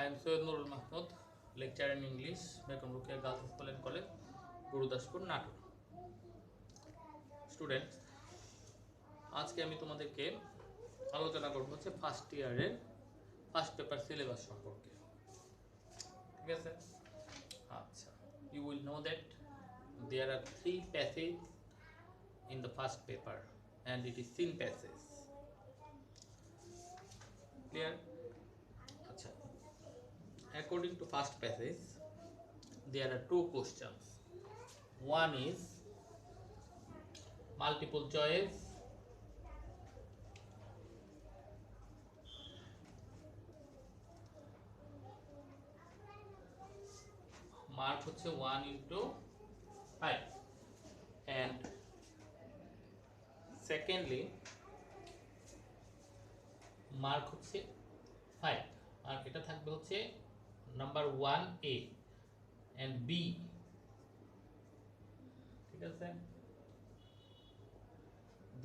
I am Soyed Nurul Mahmood, lecturer in English, Bekam Rukia Girls School and College, Gurudaspur, Natur. Students, আজকে আমি তোমাদেরকে আলোচনা করব হচ্ছে ফার্স্ট ইয়ারের ফার্স্ট পেপার সিলেবাস সম্পর্কে। ঠিক আছে? আচ্ছা, you will know that there are 3 passages in the first paper and it is thin passage. Clear? আচ্ছা, according to first passage there are 2 questions. One is multiple choice, mark হচ্ছে 1 into 5, and secondly mark হচ্ছে 5 আর এটা থাকবে হচ্ছে number 1A and B। ঠিক আছে?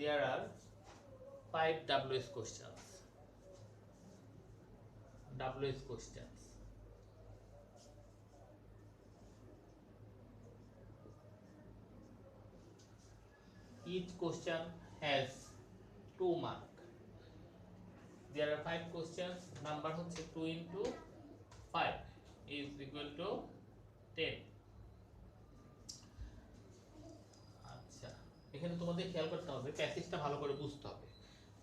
There are 5 WS questions. WS questions. Each question has 2 mark. There are 5 questions. Number হচ্ছে 2 into 5 is equal to 10. আচ্ছা, এখানে তোমাদের খেয়াল করতে হবে, প্যাসেজটা ভালো করে বুঝতে হবে।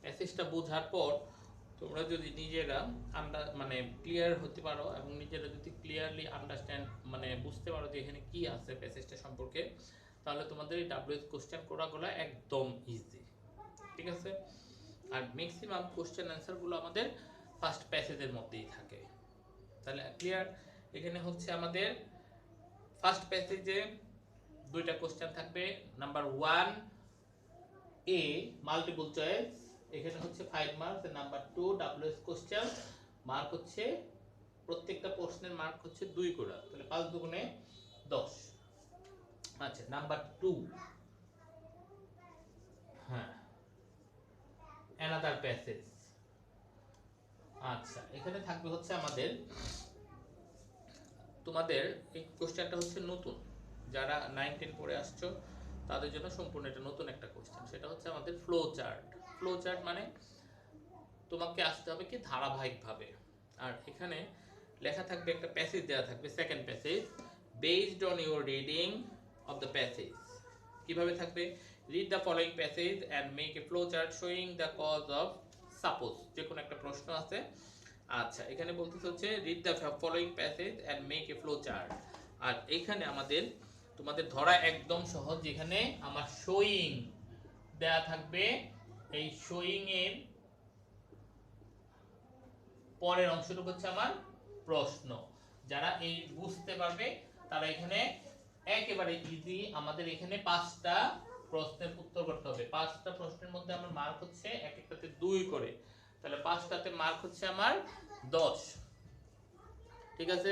প্যাসেজটা বোঝার পর তোমরা যদি নিজেরা মানে ক্লিয়ার হতে পারো এবং নিজেরা যদি ক্লিয়ারলি আন্ডারস্ট্যান্ড মানে বুঝতে পারো যে এখানে কি আছে প্যাসেজটা সম্পর্কে, তাহলে তোমাদের এই ডাব্লিউএস কোশ্চেন করাগুলো একদম ইজি। ঠিক আছে? আর ম্যাক্সিমাম কোশ্চেন অ্যান্সারগুলো আমাদের ফার্স্ট প্যাসেজের মধ্যেই থাকে। তাহলে ক্লিয়ার? এখানে হচ্ছে আমাদের ফার্স্ট প্যাসেজে 2টা কোশ্চেন থাকবে। নাম্বার 1A মাল্টিপল চয়েস, এখানে হচ্ছে 5 marks. Number 2 WS question, mark হচ্ছে প্রত্যেকটা প্রশ্নের মার্ক হচ্ছে 2 করে, তাহলে 5 দুগুণে 10। আচ্ছা, নাম্বার 2, হ্যাঁ, অ্যানাদার প্যাসেজ। আচ্ছা, এখানে থাকবে হচ্ছে আমাদের তোমাদের এই কোশ্চেনটা হচ্ছে নতুন, যারা 9 10 পড়ে আসছো তাদের জন্য সম্পূর্ণ এটা নতুন একটা কোশ্চেন। সেটা হচ্ছে আমাদের ফ্লো চার্ট। ফ্লো চার্ট মানে তোমাকে আসতে হবে কি ধারাবাহিকভাবে। আর এখানে লেখা থাকবে, একটা প্যাসেজ দেওয়া থাকবে, second passage, based on your reading of the passage. কিভাবে থাকবে? Read the following passage and make a flow chart showing the cause of suppose. যে কোনো একটা প্রশ্ন আছে। আচ্ছা, এখানে বলতে হচ্ছে read the following passage and make a flow chart. আর এখানে আমাদের তোমাদের ধরা একদম সহজ, যেখানে আমার শোয়িং দেয়া থাকবে, এই শোয়িং এর পরের অংশটুকু হচ্ছে আমার প্রশ্ন। যারা এই বুঝতে পারবে তারা এখানে একেবারে ইজি। আমাদের এখানে 5টা প্রশ্নের উত্তর করতে হবে। 5টা প্রশ্নের মধ্যে আমার মার্ক হচ্ছে এক একটাতে 2 করে, তাহলে 5টাতে মার্ক হচ্ছে আমার 10। ঠিক আছে?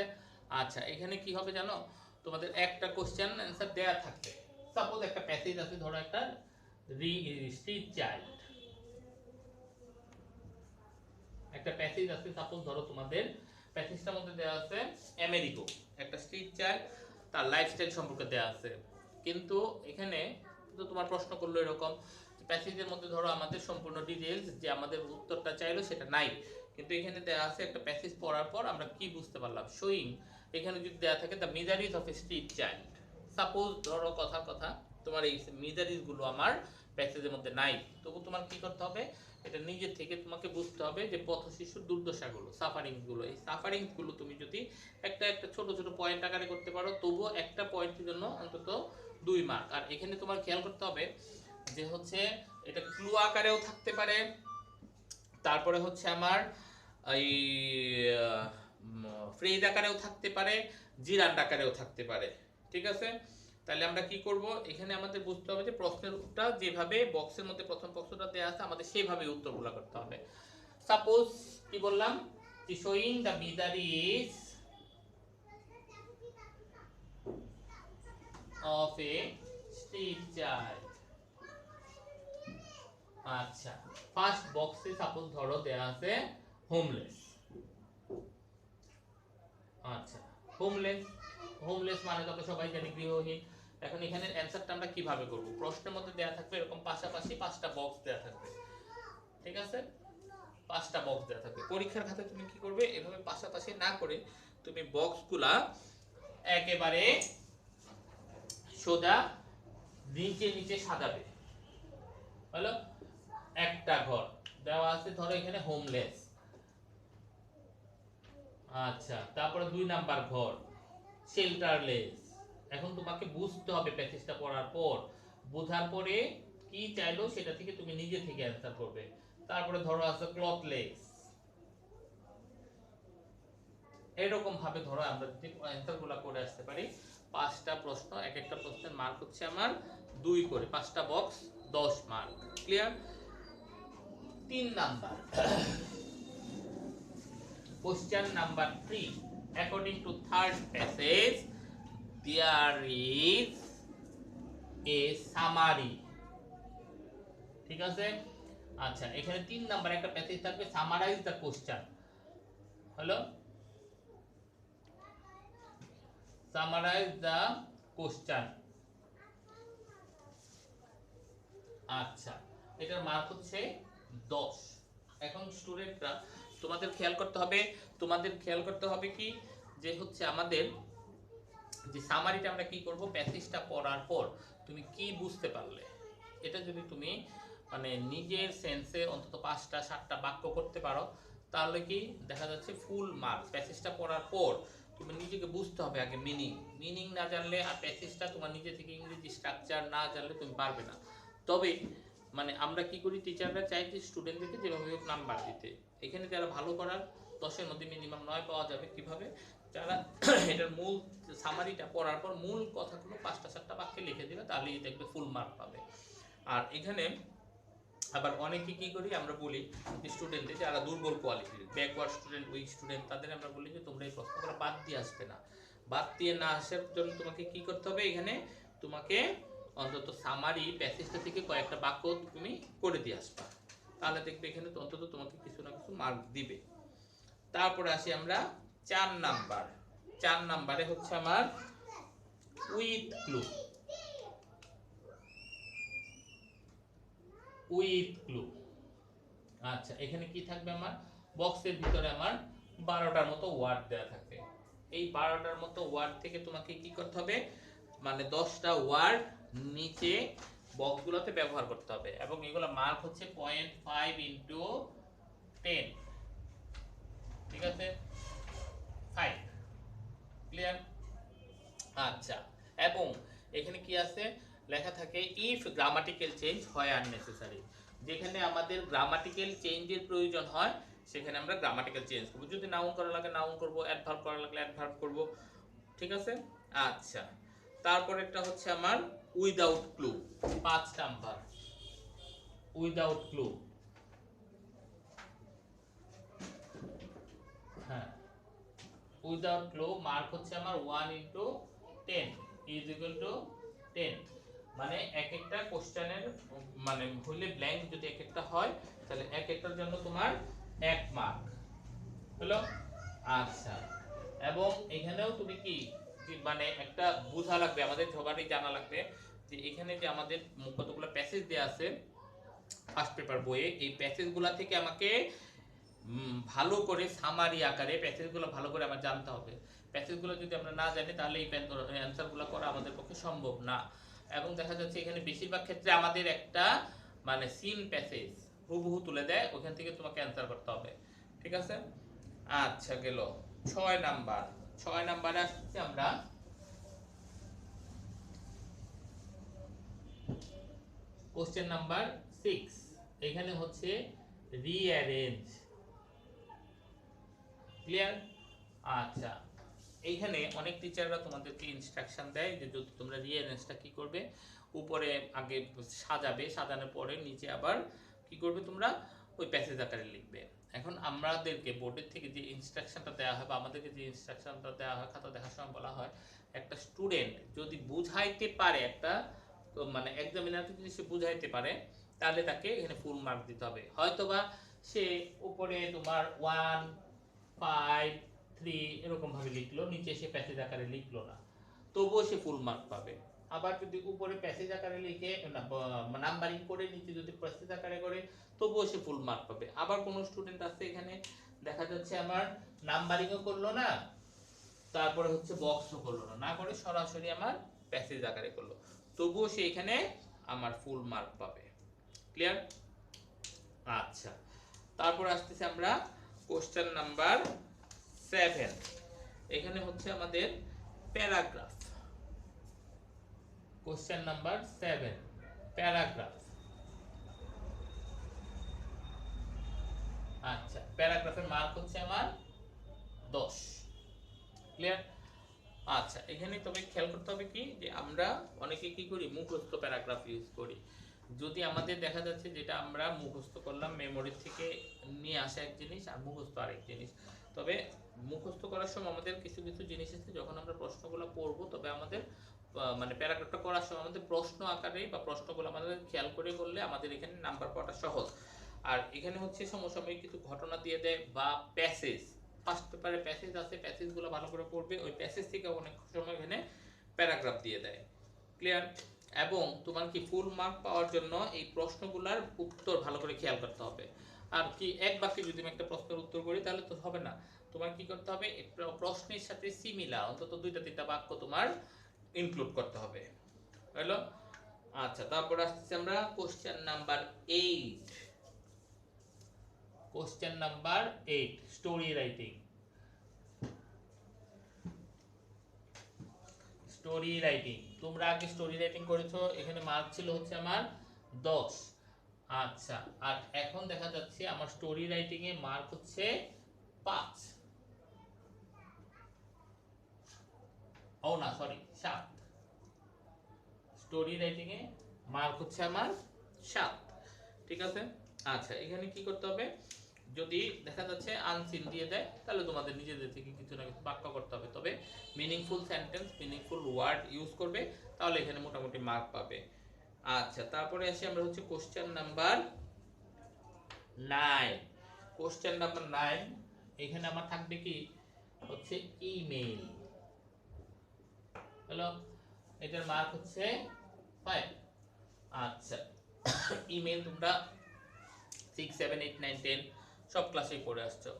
আচ্ছা, এখানে কি হবে জানো? তোমাদের একটা কোশ্চেন অ্যান্সার দেয়া থাকবে। সাপোজ একটা প্যাসেজ আছে, ধরো একটা স্ট্রিট চাইল্ড, একটা প্যাসেজ আছে, সাপোজ ধরো তোমাদের প্যাসেজটার মধ্যে দেওয়া আছে আমেরিকো, একটা স্ট্রিট চাইল্ড, তার লাইফস্টাইল সম্পর্কে দেওয়া আছে। কিন্তু এখানে তো তোমার প্রশ্ন করলো এরকম, প্যাসেজের মধ্যে ধরো আমাদের সম্পূর্ণ ডিটেইলস যে আমাদের উত্তরটা চাইলো সেটা নাই, কিন্তু এখানে দেওয়া আছে একটা প্যাসেজ পড়ার পর আমরা কি বুঝতে পারলাম, শোয়িং। এখানে যদি দেওয়া থাকে the মিজারিজ of a street child, suppose ধরো কথার কথা তোমার এই মিজারিজ গুলো আমার প্যাসেজের মধ্যে নাই, তবু তোমার কি করতে হবে, এটা নিজে থেকে তোমাকে বুঝতে হবে যে পথ শিশুর দুর্দশাগুলো, সাফারিংস গুলো, এই সাফারিংস গুলো তুমি যদি একটা একটা ছোট ছোট পয়েন্ট আকারে করতে পারো, তবুও একটা পয়েন্টের জন্য অন্তত 2 মার্ক। আর এখানে তোমার খেয়াল করতে হবে যে হচ্ছে এটা ক্লু আকারেও থাকতে পারে, তারপরে হচ্ছে আমার এই ফ্রেজ আকারেও থাকতে পারে, জিরান্ড আকারেও থাকতে পারে। ঠিক আছে? তাহলে আমরা কি করব, এখানে আমাদের বুঝতে হবে যে প্রশ্নের উত্তরটা যেভাবে বক্সের মধ্যে প্রথম প্রশ্নটা দেওয়া আছে আমাদের সেভাবে উত্তরগুলো করতে হবে। সাপোজ কি বললাম, যে showing the মিজারিজ of a street child. আচ্ছা, ফার্স্ট বক্সে সাপোজ ধরো দেয়া আছে হোমলেস, আচ্ছা, হোমলেস। হোমলেস মানে তো আমরা সবাই জানি গৃহহীন। এখন এখানে অ্যানসারটা আমরা কিভাবে করব? প্রশ্নের মধ্যে দেয়া থাকবে এরকম পাশাপাশি 5টা বক্স দেয়া থাকবে, ঠিক আছে? 5টা বক্স দেয়া থাকবে। পরীক্ষার খাতায় তুমি কি করবে, এভাবে পাশাপাশি না করে তুমি বক্সগুলা একেবারে সোজা নিচে নিচে সাজাবে। হলো, একটা ঘর দেওয়া আছে ধরো এখানে হোমলেস। আচ্ছা, তারপরে 2 নাম্বার ঘর শেল্টারলেস। এখন তোমাকে বুঝতে হবে প্যাসেজটা পড়ার পর, বোঝার পরে কি চাইলো সেটা থেকে তুমি নিজে থেকে অ্যান্সার করবে। তারপরে ধরো আছে ক্লথলেস। এরকম ভাবে ধরো আমরা যদি অ্যান্সারগুলো করে আসতে পারি, 5টা প্রশ্ন, এক একটা প্রশ্নের মার্ক হচ্ছে আমার 2 করে, 5টা box 10 mark. Clear? 3 number, question number 3, according to third passage there is a summary। ঠিক আছে? আচ্ছা, এখানে 3 নাম্বার একটা প্যাসেজ থাকবে, সামারাইজ দ্য কোশ্চেন। হলো, সামারাইজ দ্য কোশ্চেন। আচ্ছা, এটার মার্ক হচ্ছে 10। এখন স্টুডেন্টরা তোমাদের খেয়াল করতে হবে কি, যে হচ্ছে আমাদের যে সামারিটা আমরা কি করব, প্যাসেজটা পড়ার পর তুমি কি বুঝতে পারলে, এটা যদি তুমি মানে নিজের সেন্সে অন্তত 5টা 7টা বাক্য করতে পারো, তাহলে কি দেখা যাচ্ছে ফুল মার্ক। প্যাসেজটা পড়ার পর তুমি নিজেকে বুঝতে হবে আগে মিনিং না জানলে, আর প্যাসেজটা তোমার নিজে থেকে ইংরেজি স্ট্রাকচার না জানলে তুমি পারবে না। তবে মানে আমরা কি করি, টিচাররা চাই যে স্টুডেন্টদেরকে যেভাবে হোক নাম্বার দিতে। এখানে যারা ভালো করার 10-এর মধ্যে মিনিমাম 9 পাওয়া যাবে। কিভাবে? যারা এটার মূল সামারিটা পড়ার পর মূল কথাগুলো 5টা 7টা বাক্যে লিখে দিবে, তাহলেই দেখবে ফুল মার্ক পাবে। আর এখানে আবার অনেকে কি করি, আমরা বলি স্টুডেন্টদের যারা দুর্বল কোয়ালিটির, ব্যাকওয়ার্ড স্টুডেন্ট, উইক স্টুডেন্ট, তাদের আমরা বলি যে তোমরা এই প্রশ্নগুলো বাদ দিয়ে আসবে না। বাদ দিয়ে না আসার জন্য তোমাকে কি করতে হবে, এখানে তোমাকে অন্তত সামারি প্যাসেজটা থেকে কয়েকটা বাক্য তুমি করে দিয়ে আসবা, তাহলে দেখবে এখানে অন্তত তোমাকে কিছু না কিছু মার্ক দিবে। তারপরে আসি আমরা 4 নাম্বার। 4 নাম্বারে হচ্ছে আমার উইথ ক্লু। With clue. আচ্ছা, এখানে কি থাকবে, আমার বক্সের ভিতরে আমার 12টার মতো ওয়ার্ড দেওয়া থাকবে। এই 12টার মতো ওয়ার্ড থেকে তোমাকে কি করতে হবে, মানে 10টা ওয়ার্ড নিচে বক্সগুলোতে ব্যবহার করতে হবে, এবং এগুলো মার্ক হচ্ছে 0.5 ইনটু 10। ঠিক আছে, 5। ক্লিয়ার? আচ্ছা, এবং এখানে কি আছে লেখা থাকে, ইফ গ্রামাটিক্যাল চেঞ্জ হয় আননেসেসারি। যেখানে আমাদের গ্রামাটিক্যাল চেঞ্জের প্রয়োজন হয় সেখানে আমরা গ্রামাটিক্যাল চেঞ্জ করব। যদি নাউন করা লাগে নাউন করব, অ্যাডভার্ব করা লাগলে অ্যাডভার্ব করব। ঠিক আছে? আচ্ছা, তারপরেরটা হচ্ছে আমার without clue. 5 number, without clue. হ্যাঁ, উইদাউট ক্লু মার্ক হচ্ছে আমার 1 ইনটু 10 ইজ ইকুয়াল টু 10। মানে এক একটা কোশ্চেনের মানে হইলে ব্ল্যাঙ্ক যদি এক একটা হয়, তাহলে এক একটার জন্য তোমার 1 মার্ক হলো। আচ্ছা, এবং এখানেও তুমি কি মানে একটা বোঝা লাগবে, আমাদের সবারই জানা লাগবে যে এখানে যে আমাদের কতগুলো প্যাসেজ দেয়া আছে ফার্স্ট পেপার বইয়ে, এই প্যাসেজগুলো থেকে আমাকে ভালো করে সামারি আকারে প্যাসেজগুলো ভালো করে আমার জানতে হবে। প্যাসেজগুলো যদি আমরা না জানি তাহলে এই অ্যান্সারগুলো করা আমাদের পক্ষে সম্ভব না। এবং দেখা যাচ্ছে এখানে বেশিরভাগ ক্ষেত্রে আমাদের একটা মানে সিন প্যাসেজ হুবহু তুলে দেয়, ওখান থেকে তোমাকে অ্যান্সার করতে হবে। ঠিক আছে? আচ্ছা, গেল 6 নাম্বার। 6 নাম্বারে আসছে আমরা কোশ্চেন নাম্বার 6। এখানে হচ্ছে রিঅ্যারেঞ্জ। ক্লিয়ার? আচ্ছা, এইখানে অনেক টিচাররা তোমাদেরকে ইনস্ট্রাকশন দেয় যে যদি তোমরা রিঅ্যারেঞ্জটা কি করবে, উপরে আগে সাজাবে, সাজানোর পরে নিচে আবার কি করবে, তোমরা ওই প্যাসেজ আকারে লিখবে। এখন আমাদেরকে বোর্ডের থেকে যে ইনস্ট্রাকশনটা দেওয়া হয় বা আমাদেরকে যে ইনস্ট্রাকশনটা দেওয়া হয় খাতা দেখার সময় বলা হয়, একটা স্টুডেন্ট যদি বুঝাইতে পারে, একটা মানে এক্সামিনারকে যদি সে বুঝাইতে পারে, তাহলে তাকে এখানে ফুল মার্ক দিতে হবে। হয়তোবা সে উপরে তোমার 1, 5, 3 এরকম ভাবে লিখলো, নিচে সে প্যাসেজ আকারে লিখলো না, তবুও সে ফুল মার্ক পাবে। আবার যদি উপরে প্যাসেজ আকারে লিখে নাম্বারিং করে নিচে যদি প্যাসেজ আকারে করে তবুও সে ফুল মার্ক পাবে। আবার কোন স্টুডেন্ট আছে এখানে দেখা যাচ্ছে আমার নাম্বারিংও করলো না, তারপরে হচ্ছে বক্সও করলো না, না করে সরাসরি আমার প্যাসেজ আকারে করলো, তবুও সে এখানে আমার ফুল মার্ক পাবে। ক্লিয়ার? আচ্ছা, তারপর আসতেছে আমরা কোশ্চেন নাম্বার 7। এখানে হচ্ছে আমাদের প্যারাগ্রাফ। Question number 7 paragraph. আচ্ছা, প্যারাগ্রাফের মার্ক হচ্ছে আমার 10। ক্লিয়ার? আচ্ছা, এখানে তবে খেয়াল করতে হবে কি যে আমরা অনেকে কি করি মুখস্থ প্যারাগ্রাফ ইউজ করি। যদি আমাদের দেখা যাচ্ছে যেটা আমরা মুখস্থ করলাম মেমোরি থেকে নিয়ে আসা এক জিনিস আর মুখস্থ আরেক জিনিস, তবে মুখস্থ করার সময় আমাদের কিছু কিছু জিনিস আছে যখন আমরা প্রশ্নগুলো পড়ব তবে আমাদের মানে প্যারাগ্রাফটা করার সময় আমাদের প্রশ্ন আকারে বা প্রশ্নগুলো আমাদের খেয়াল করে করলে আমাদের এখানে নাম্বার পাওয়াটা সহজ। আর এখানে হচ্ছে সমসাময়িক কিছু ঘটনা দিয়ে দেয় বা প্যাসেজ, ফার্স্ট পেপারে প্যাসেজ আছে, প্যাসেজগুলো ভালো করে পড়বে, ওই প্যাসেজ থেকে অনেক সময় এখানে প্যারাগ্রাফ দিয়ে দেয়। ক্লিয়ার? এবং তোমার কি ফুল মার্ক পাওয়ার জন্য এই প্রশ্নগুলোর উত্তর ভালো করে খেয়াল করতে হবে। আর কি এক বাক্যে যদি আমি একটা প্রশ্নের উত্তর করি তাহলে তো হবে না, তোমার কি করতে হবে প্রশ্নের সাথে সিমিলার অন্তত 2-3টা বাক্য তোমার ইনক্লুড করতে হবে। হলো? আচ্ছা, তারপর আসছে আমরা question number 8। Question number 8 story writing. Story writing, তোমরা আগে স্টোরি রাইটিং করেছো, এখানে মার্ক ছিল হচ্ছে আমার 10। আচ্ছা, আর এখন দেখা যাচ্ছে আমার স্টোরি রাইটিং এ মার্ক হচ্ছে 5। ও না সরি 7। স্টোরি রাইটিং এ মার্ক হচ্ছে আমার 7। ঠিক আছে? আচ্ছা, এখানে কি করতে হবে, যদি দেখা যাচ্ছে আনসিন দিয়ে দেয় তাহলে তোমাদের নিজেদের থেকে কিছু না কিছু বাক্য করতে হবে, তবে meaningful sentence meaningful word use করবে, তাহলে এখানে মোটামুটি মার্ক পাবে। আচ্ছা, তারপরে আসি আমরা হচ্ছে কোশ্চেন নাম্বার 9। কোশ্চেন নাম্বার 9 এখানে আমার থাকবে কি হচ্ছে ইমেইল। হ্যালো, এটার মার্ক হচ্ছে 5। আচ্ছা, ইমেইল তোমরা 6, 7, 8, 9, 10 সব ক্লাসেই পড়ে আসছো,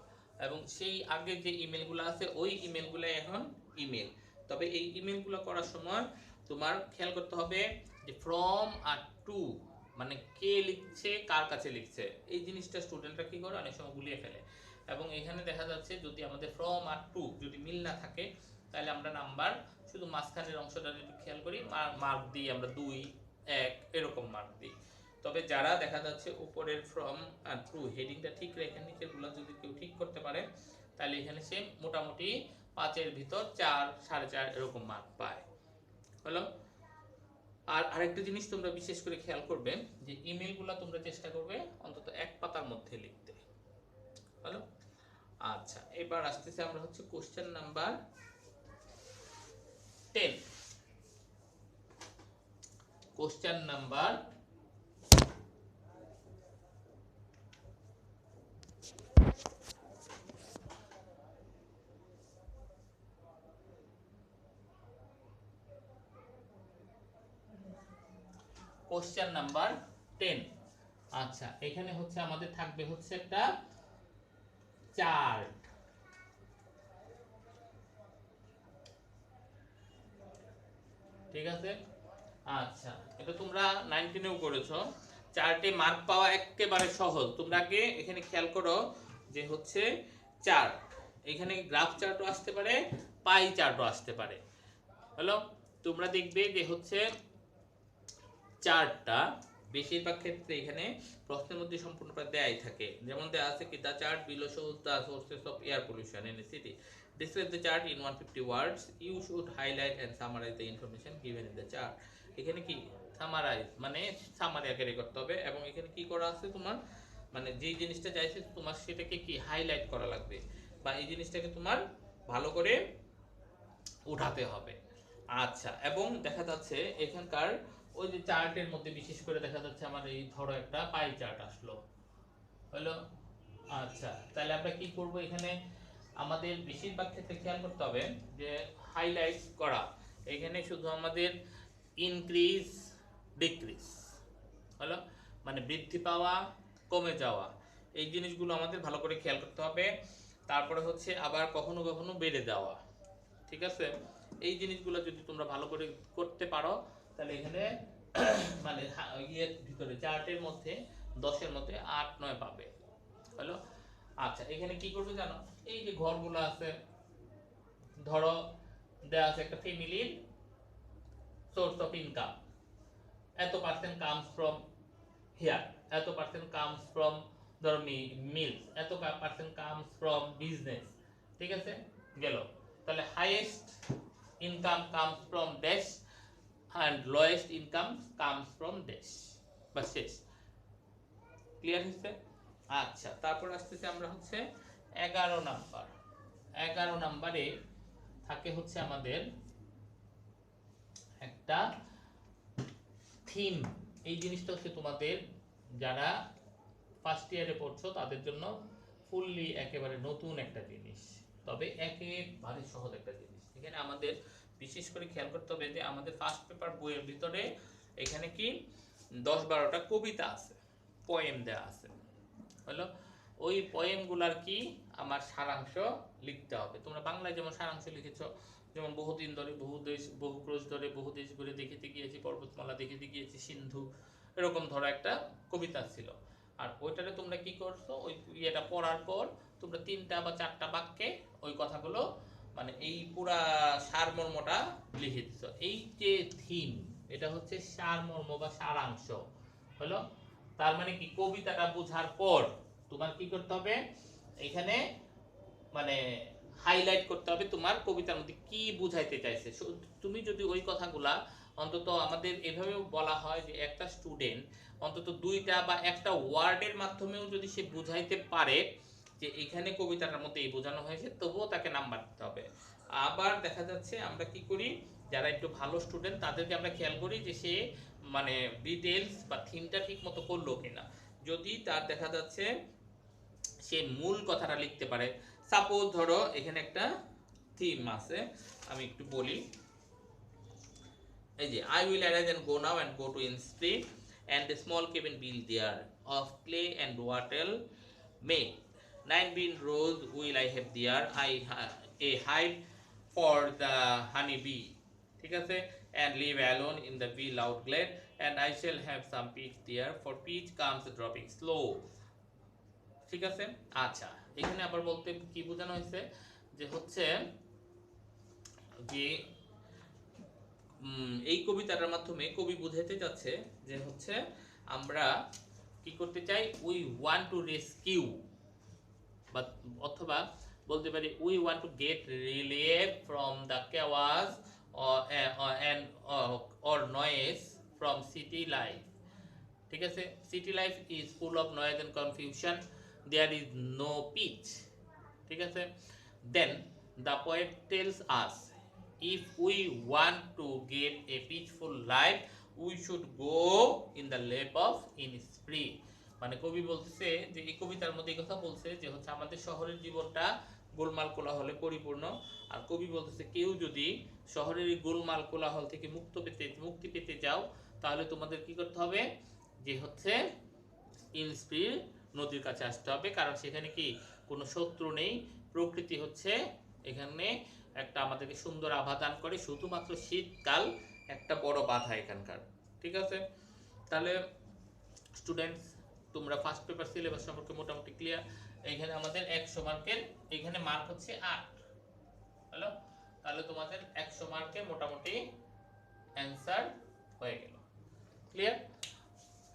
এবং সেই আগে যে ইমেলগুলো আছে ওই ইমেলগুলো এখন ইমেল। তবে এই ইমেলগুলো করার সময় তোমার খেয়াল করতে হবে যে ফ্রম আর টু মানে কে লিখছে কার কাছে লিখছে, এই জিনিসটা স্টুডেন্টরা কি করে অনেক সময় গুলিয়ে ফেলে। এবং এখানে দেখা যাচ্ছে যদি আমাদের ফ্রম আর টু যদি মিল না থাকে তাহলে আমরা নাম্বার শুধু মাঝখানের অংশটা যদি খেয়াল করি মার্ক দিই আমরা 2, 1 এরকম মার্ক দিই। তবে যারা দেখা যাচ্ছে উপরের ফ্রম আর টু হেডিংটা ঠিক রেখে নিচেরগুলো যদি কেউ ঠিক করতে পারে তাহলে এখানে সে মোটামুটি 5-এর ভিতর 4, 4.5 এরকম মার্ক পায়। হলো? আর আরেকটা জিনিস তোমরা বিশেষ করে খেয়াল করবে যে ইমেলগুলো তোমরা চেষ্টা করবে অন্তত 1 পাতার মধ্যে লিখতে। হলো? আচ্ছা, এবার আসতেছে আমরা হচ্ছে কোশ্চেন নাম্বার 10। Question number 10। আচ্ছা, এখানে হচ্ছে আমাদের থাকবে হচ্ছে একটা চার্ট। ঠিক আছে? আচ্ছা, এটা তোমরা 19এও করেছো। চার্টে মার্ক পাওয়া একেবারে সহজ। তোমরা আগে এখানে খেয়াল করো যে হচ্ছে চার্ট, এখানে গ্রাফ চার্টও আসতে পারে, পাই চার্টও আসতে পারে। হলো? তোমরা দেখবে যে হচ্ছে চার্টটা বেশিরভাগ ক্ষেত্রে এখানে প্রশ্নের মধ্যে সম্পূর্ণটা দেয়াই থাকে। যেমন দেয়া আছে কি the chart below shows the sources of air pollution in a city. Describe the chart in 150 words. You should highlight and summarize the information given in the chart. এখানে কি সামারাইজ মানে সামারি আকারে করতে হবে, এবং এখানে কি করা আছে তোমার মানে যে জিনিসটা চাইছে তোমার সেটাকে কি হাইলাইট করা লাগবে বা এই জিনিসটাকে তোমার ভালো করে উঠাতে হবে। আচ্ছা, এবং দেখা যাচ্ছে এখানকার ওই যে চার্টের মধ্যে বিশেষ করে দেখা যাচ্ছে আমার এই ধরো একটা পাই চার্ট আসলো। হলো? আচ্ছা, তাহলে আমরা কি করব এখানে আমাদের বেশিরভাগ ক্ষেত্রে খেয়াল করতে হবে যে হাইলাইট করা, এখানে শুধু আমাদের ইনক্রিজ ডিক্রিজ হলো, মানে বৃদ্ধি পাওয়া কমে যাওয়া, এই জিনিসগুলো আমাদের ভালো করে খেয়াল করতে হবে। তারপরে হচ্ছে আবার কখনো কখনো বেড়ে যাওয়া, ঠিক আছে। এই জিনিসগুলো যদি তোমরা ভালো করে করতে পারো তাহলে এখানে মানে ইয়ের ভিতরে চার্টের মধ্যে 10-এর মধ্যে 8-9 পাবে হলো। আচ্ছা এখানে কি করবে জানো, এই যে ঘরগুলো আছে, ধরো দেয়া আছে একটা ফ্যামিলির সোর্স অফ ইনকাম, এত পার্সেন্ট কামস ফ্রম হিয়ার, এত পার্সেন্ট কামস ফ্রম ধরো মিলস, এত পার্সেন্ট কামস ফ্রম বিজনেস, ঠিক আছে গেল। তাহলে highest income comes from dash and lowest income comes from this, বাস শেষ, ক্লিয়ার হচ্ছে। আচ্ছা তারপর আসতেছে আমরা হচ্ছে 11 নাম্বার। 11 নাম্বারে থাকে হচ্ছে আমাদের একটা থিম। এই জিনিসটা হচ্ছে তোমাদের যারা ফার্স্ট ইয়ারে পড়ছো তাদের জন্য ফুললি একেবারে নতুন একটা জিনিস, তবে একেবারে সহজ একটা জিনিস। এখানে আমাদের বিশেষ করে খেয়াল করতে হবে যে আমাদের ফার্স্ট পেপার বইয়ের ভিতরে এখানে কি 10-12টা কবিতা আছে, পোয়েম দেওয়া আছে হলো। ওই পোয়েমগুলার কি আমার সারাংশ লিখতে হবে। তোমরা বাংলায় যেমন সারাংশ লিখেছো, যেমন বহুদিন ধরে বহু দেশ বহু ক্রোশ ধরে বহু দেশ ঘুরে দেখিতে গিয়েছি, পর্বতমালা দেখিতে গিয়েছি সিন্ধু, এরকম ধরো একটা কবিতা ছিল। আর ওইটারে তোমরা কি করছো, ওই ইয়েটা পড়ার পর তোমরা 3টা বা 4টা বাক্যে ওই কথাগুলো মানে এই পুরা সারমর্মটা লিখে দিছো। এই যে থিম, এটা হচ্ছে সারমর্ম বা সারাংশ হলো। তার মানে কি কবিতাটা বোঝার পর তোমার কি করতে হবে, এখানে মানে হাইলাইট করতে হবে তোমার কবিতার মধ্যে কি বুঝাইতে চাইছে। তুমি যদি ওই কথাগুলা অন্তত আমাদের এভাবেও বলা হয় যে একটা স্টুডেন্ট অন্তত 2টা বা একটা ওয়ার্ডের মাধ্যমেও যদি সে বুঝাইতে পারে যে এখানে কবিতাটার মধ্যে এই বোঝানো হয়েছে, তবুও তাকে নাম্বার দিতে হবে। আবার দেখা যাচ্ছে আমরা কি করি, যারা একটু ভালো স্টুডেন্ট তাদেরকে আমরা খেয়াল করি যে সে মানে ডিটেলস বা থিমটা ঠিক মতো করলো কিনা। যদি তার দেখা যাচ্ছে সে মূল কথাটা লিখতে পারে, সাপোজ ধরো এখানে একটা থিম আছে, আমি একটু বলি। এই যে I will arise and go now and go to Innisfree and the small cabin built there of clay and wattle made. 9 bean rows will I have there, a hive for the honey bee, ঠিক আছে, and live alone in the bee loud glade, and I shall have some peach there, for peach comes dropping slow, ঠিক আছে। আচ্ছা এখানে আবার বলতে কি বোঝানো হয়েছে যে হচ্ছে যে এই কবিতাটার মাধ্যমে কবি বুঝাতে যাচ্ছে যে হচ্ছে আমরা কি করতে চাই, উই ওয়ান্ট টু রেস্কিউ, বা অথবা বলতে পারি we want to get relief from the chaos or noise from city life, ঠিক আছে। City life is full of noise and confusion, there is no peace, ঠিক আছে। Then the poet tells us if we want to get a peaceful life we should go in the lap of Innisfree, মানে কবি বলছে যে এই কবিতার মধ্যে এই কথা বলছে যে হচ্ছে আমাদের শহরের জীবনটা গোলমাল কোলাহলে পরিপূর্ণ। আর কবি বলতেছে কেউ যদি শহরের এই গোলমাল কোলাহল থেকে মুক্তি পেতে যাও তাহলে তোমাদের কি করতে হবে, যে হচ্ছে ইনস্প্রি নদীর কাছে আসতে হবে, কারণ সেখানে কি কোনো শত্রু নেই, প্রকৃতি হচ্ছে এখানে একটা আমাদেরকে সুন্দর আভা দান করে, শুধুমাত্র শীতকাল একটা বড় বাধা এখানকার, ঠিক আছে। তাহলে স্টুডেন্টস তোমরা ফার্স্ট পেপার সিলেবাস সম্পর্কে মোটামুটি ক্লিয়ার। এইখানে আমাদের 100 মার্কের, এইখানে মার্ক হচ্ছে 8, হ্যালো, তাহলে তোমাদের 100 মার্কে মোটামুটি অ্যান্সার হয়ে গেল, ক্লিয়ার।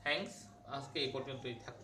থ্যাঙ্কস, আজকে এই পর্যন্তই থাক।